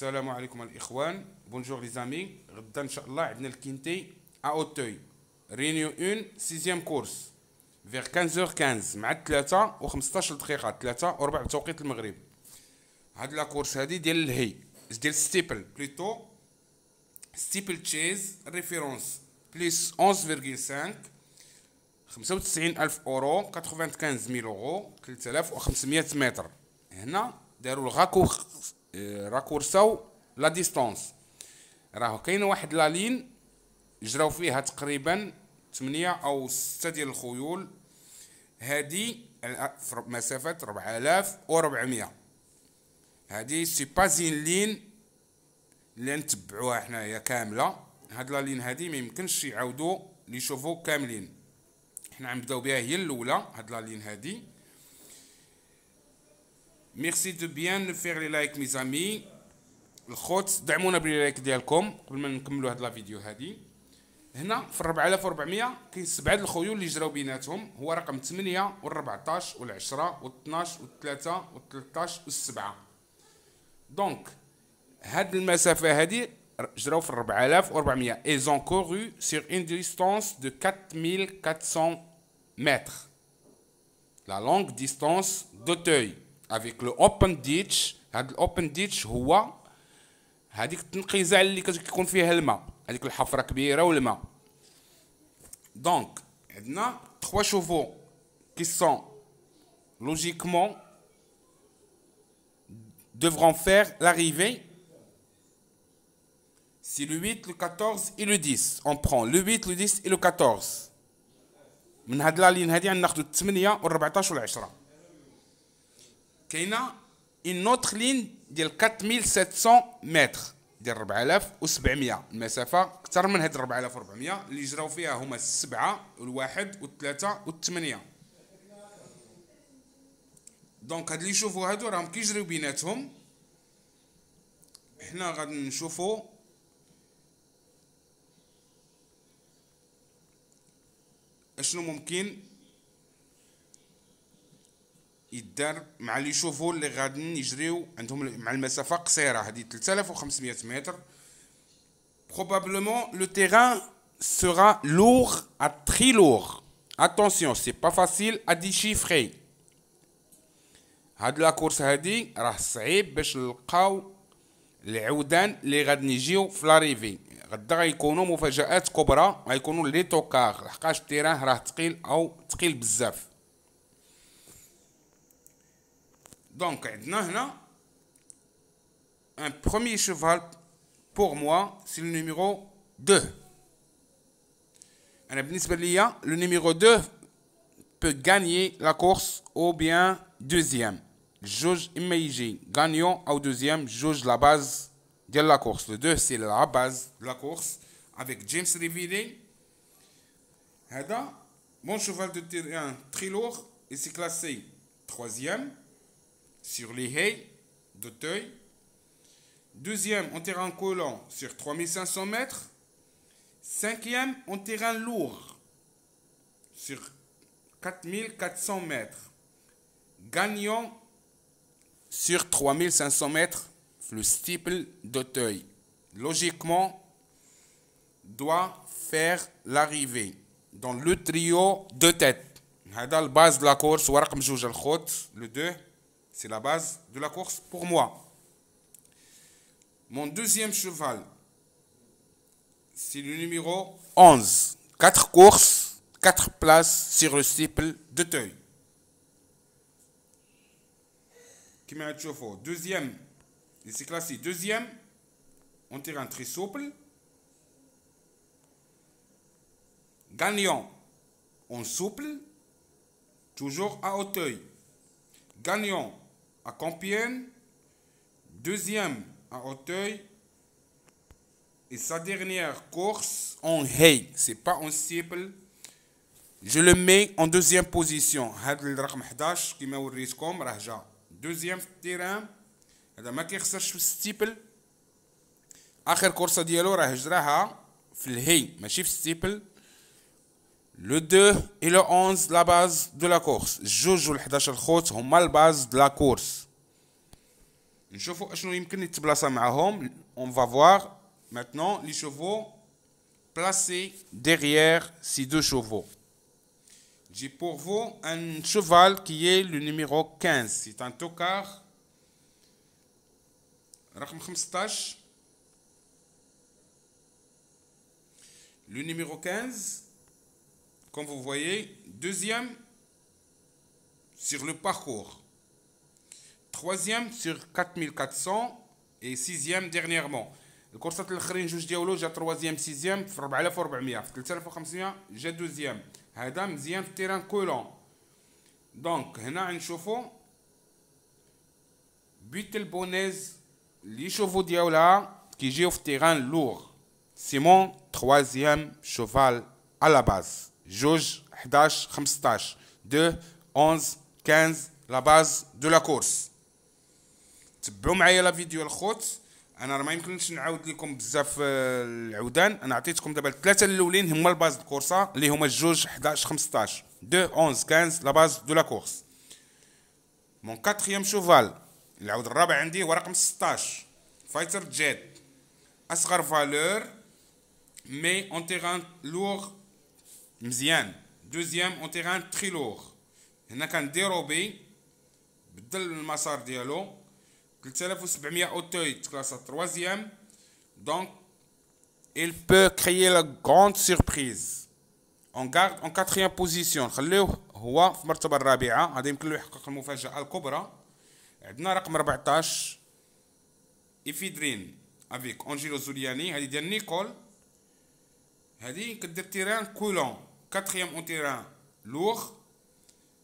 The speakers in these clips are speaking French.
السلام عليكم الاخوان. بونجور لي زامي. غدا ان شاء الله عندنا الكينتي ا اوتوي رينيو 1 6 كورس فيغ 15h15 مع 3 و15 دقيقه 3 و4 بتوقيت المغرب. هاد لا كورس هادي ديال الهي ديال ستيبل بلوتو ستيبل تشيز ريفيرونس بليس 11.5 95,000 اورو 95,000 اورو 3500 متر. هنا داروا راكورساو لا ديستونس. راهو كاينه واحد لا لين جراو فيها تقريبا 8 او 6 ديال الخيول. هادي مسافه 4400. هادي سي با زين لين اللي نتبعوها حنايا كامله. هاد لا لين هادي ما يمكنش يعاودوا لي شوفو كاملين. حنا غنبداو بها هي الاولى. هاد لا لين هادي ميرسي دو بيان نو فيغ لي لايك مي زامي. الخوت دعمونا بلي لايك ديالكم قبل ما نكملوا هاد لا فيديو هادي. هنا في 4400 كاين 7 د الخيول اللي جراو بيناتهم، هو رقم 8 و14 و10 و12 و3 و13 و7. دونك هاد المسافه هادي جراو في 4400 et ils ont couru sur une distance de 4400 mètres. La longue distance d'Auteuil avec le open ditch. هاد الاوبن ديتش هو هذيك التنقيزه اللي كيكون فيها الماء، هذيك الحفره كبيره والماء. دونك عندنا 3 chevaux qui sont logiquement devront faire l'arrivée. C'est le 8, le 14 et le 10. On prend le 8, le 10 et le 14. من هاد لا لين هادي غناخدو 8 و14 و10. كاينه une autre ligne ديال 4700 متر ديال 4700. المسافه اكثر من هاد 4400 اللي جراو فيها هما 7 والواحد والثلاثه والثمانيه. دونك هاد اللي يشوفوا هادو راهم كيجريو بيناتهم. حنا غادي نشوفوا اشنو ممكن يدار مع اللي يشوفوا اللي غادي يجريو عندهم مع المسافه قصيره. هذه 3500 متر. Probablement le terrain sera lourd à très lourd. Attention, c'est pas facile à déchiffrer. هاد لا كورس هادي راه صعيب باش نلقاو العودان اللي غادي يجيو في لاريفي. غدا غيكونوا مفاجآت كبرى، غيكونوا لي توكار لحقاش التيران راه ثقيل بزاف. دونك عندنا هنا un premier cheval pour moi, c'est le numéro 2. أنا بالنسبة ليا le numéro 2 peut gagner la course ou bien deuxième. جوج إما يجي gagnant أو deuxième. جوج la base de la course. Le 2 c'est la base de la course avec James Rivillet. هذا bon cheval de terrain très lourd et c'est classé 3e sur les haies d'Auteuil. Deuxième en terrain collant sur 3500 mètres. Cinquième en terrain lourd sur 4400 mètres. Gagnant sur 3500 mètres, le steeple d'Auteuil. Logiquement, doit faire l'arrivée dans le trio de tête. هذا la base de la course. ورقم جوج الخوت. Le 2, c'est la base de la course pour moi. Mon deuxième cheval, c'est le numéro 11. 4 courses, 4 places sur le steeple d'Auteuil. Comme vous voyez, deuxième, il s'est classé deuxième en terrain très souple. Gagnant en souple, toujours à Auteuil. Gagnant à Compiègne. Deuxième à Auteuil. Et sa dernière course en hay, c'est pas en steeple. Je le mets en deuxième position. هذا الرقم 11 كما وريتكم راه جا دوزيام في التيران. هذا ما كيخسرش في الستيبل. اخر كورسه ديالو راه جراها في الهي ماشي في الستيبل. Le 2 et le 11 la base de la course. جوج و 11 الخوت هما الباز de la course. نشوفوا اشنو يمكن يتبلاصا معاهم. On va voir maintenant les chevaux placés derrière ces deux chevaux. J'ai pour vous un cheval qui est le numéro 15. C'est un tocard. رقم 15. Le numéro 15, comme vous voyez, deuxième sur le parcours. Troisième sur 4400 et sixième dernièrement. الكورسات الاخرين جوج ديالو جا troisième sixième في 4400 في 3500 جا دوزيام. هذا مزيان في التيران كولون. دونك هنا نشوفوا بيت البونيز لي شوفو ديالها كيجيو في التيران لور. C'est mon troisième cheval à la base. جوج 11 15 2 11 15 la base de la course. تبعوا معايا لا فيديو الخوت. انا راه ما يمكنش نعاود لكم بزاف العودان. انا عطيتكم دابا الثلاثه الاولين هما الباز الكورسه اللي هما الجوج 11 15 2 11 15 لا باز دو لا كورس. مون كاتريام شوفال العود الرابع عندي هو رقم 16 فايتر جيت. اصغر فالور مي اون تيران لور مزيان. دوزيام اون تيران تري لور. هنا كان ديروبي بدل المسار ديالو 3700 auteuils classe à troisième. Donc, il peut créer la grande surprise. On garde en quatrième position. خلوه هو في المرتبة الرابعة. هذا يمكن له يحقق المفاجأة الكبرى. عندنا رقم 14 إفيدرين avec أنجيلو زولياني. هذه ديال نيكول. هذه كدير تيران كولون. quatrième en terrain lourd.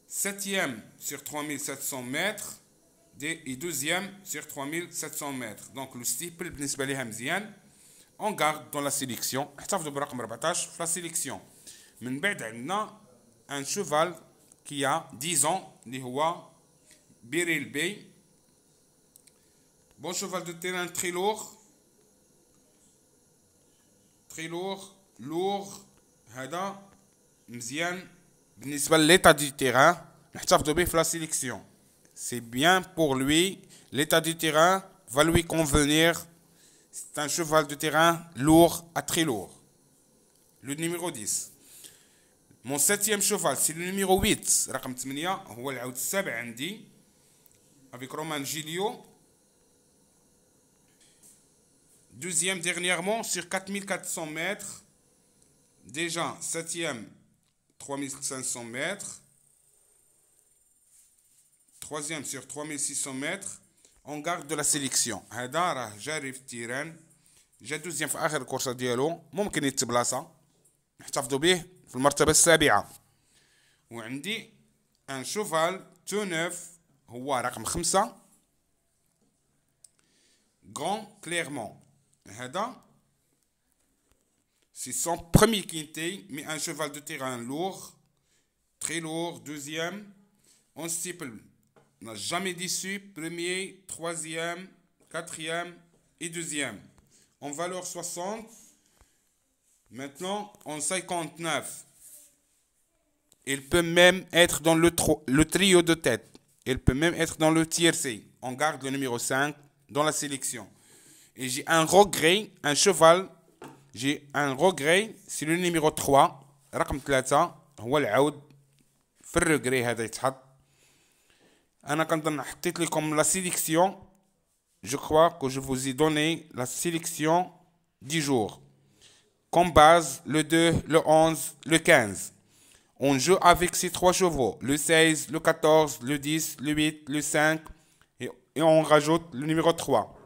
septième sur 3700 mètres. Et deuxième sur 3700 mètres. Donc le style بالنسبة ليها مزيان. On garde dans la sélection. احتفظوا برقم 14 في la sélection. من بعد عندنا un cheval qui a 10 ans اللي هو بيريل بي. Bon cheval de terrain très lourd. Très lourd. Lourd. هذا مزيان بالنسبة لليتا دي terrain. نحتفظوا به في la sélection. C'est bien pour lui, l'état du terrain va lui convenir. C'est un cheval de terrain lourd à très lourd. Le numéro 10. Mon septième cheval, c'est le numéro 8. رقم 8 هو العود السابع عندي. Avec Roman Gilio. Deuxième dernièrement sur 4400 mètres. Déjà, septième 3500 mètres. Troisième sur 3600 mètres. On garde de la sélection. هذا راه جاري في التيران. جا دوزيام في اخر الكورسه ديالو. ممكن يتبلاصا. نحتفظوا به في المرتبه السابعه. وعندي ان شوفال تو نوف هو رقم 5 Grand Clermont. هذا c'est son premier quintet mais un cheval de terrain lourd, très lourd. Deuxième on steeple n'a jamais déçu. Premier, troisième, quatrième et deuxième. En valeur 60. Maintenant, en 59. Il peut même être dans le trio de tête. Il peut même être dans le tiercé. On garde le numéro 5 dans la sélection. Et j'ai un regret, un cheval. J'ai un regret, c'est le numéro 3. رقم 3 هو العود في الرجري هذا يتحط. أنا كنظن حطيت لكم la sélection. Je crois que je vous ai donné la sélection du jour. Comme base, le 2, le 11, le 15. On joue avec ces trois chevaux. Le 16, le 14, le 10, le 8, le 5. Et on rajoute le numéro 3.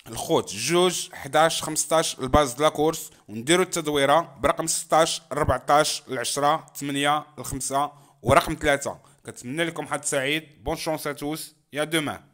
الخوت جوج 11 15 الباز د لا كورس. ونديرو التدويره برقم 16 14 10 8 5 ورقم 3. كنتمنى لكم حظ سعيد. بون شونس ا توس. يا دومان.